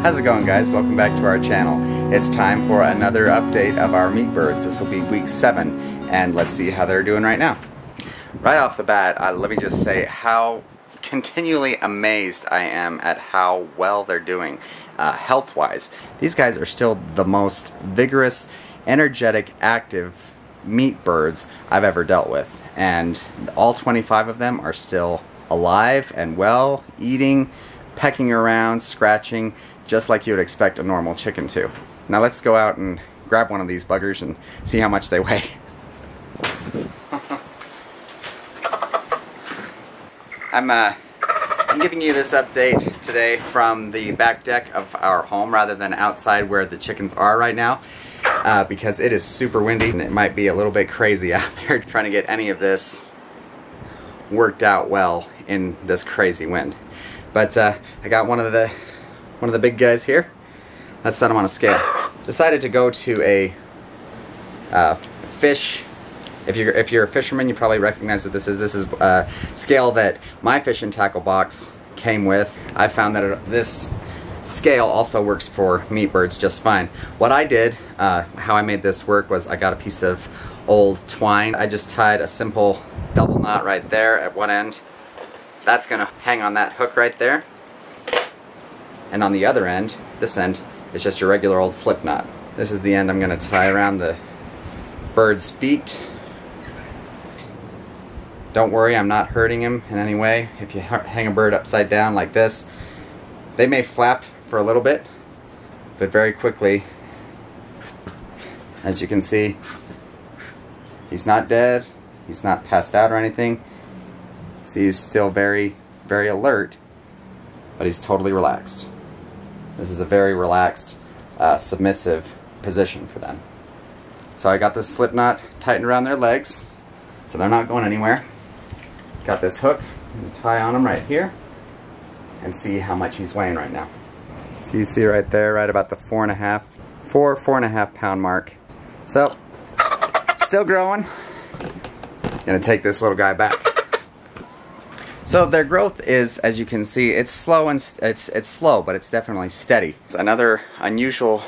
How's it going, guys? Welcome back to our channel. It's time for another update of our meat birds. This will be week 7, and let's see how they're doing right now. Right off the bat, let me just say how continually amazed I am at how well they're doing health-wise. These guys are still the most vigorous, energetic, active meat birds I've ever dealt with, and all 25 of them are still alive and well, eating, pecking around, scratching, just like you would expect a normal chicken to. Now let's go out and grab one of these buggers and see how much they weigh. I'm giving you this update today from the back deck of our home rather than outside where the chickens are right now, because it is super windy and it might be a little bit crazy out there trying to get any of this worked out well in this crazy wind. But I got one of the big guys here. Let's set him on a scale. Decided to go to a fish. If you're a fisherman, you probably recognize what this is. This is a scale that my fish and tackle box came with. I found that this scale also works for meat birds just fine. What I did, how I made this work, was I got a piece of old twine. I just tied a simple double knot right there at one end. That's gonna hang on that hook right there. And on the other end, this end, is just your regular old slip knot. This is the end I'm gonna tie around the bird's feet. Don't worry, I'm not hurting him in any way. If you hang a bird upside down like this, they may flap for a little bit, but very quickly, as you can see, he's not dead, he's not passed out or anything. See, he's still very, very alert, but he's totally relaxed. This is a very relaxed, submissive position for them. So I got this slip knot tightened around their legs, so they're not going anywhere. Got this hook and tie on him right here, and see how much he's weighing right now. So you see right there, right about the 4.5 pound mark. So, still growing. Gonna take this little guy back. So their growth is, as you can see, it's slow, and it's slow, but it's definitely steady. It's another unusual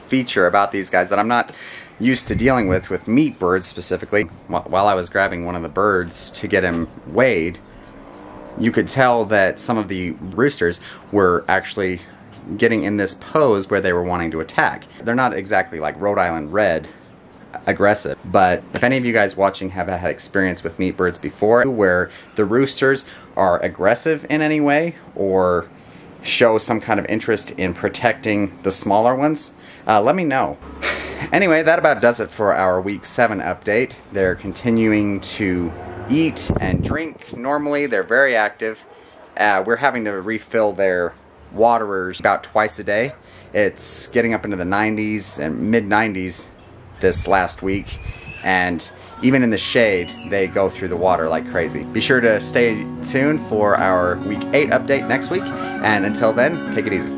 feature about these guys that I'm not used to dealing with meat birds specifically. While I was grabbing one of the birds to get him weighed, you could tell that some of the roosters were actually getting in this pose where they were wanting to attack. They're not exactly like Rhode Island Red aggressive, but if any of you guys watching have had experience with meat birds before where the roosters are aggressive in any way or show some kind of interest in protecting the smaller ones, let me know. Anyway, that about does it for our week 7 update. They're continuing to eat and drink normally. They're very active. We're having to refill their waterers about twice a day. It's getting up into the 90s and mid-90s this last week, and even in the shade they go through the water like crazy. Be sure to stay tuned for our week 8 update next week, and until then, take it easy.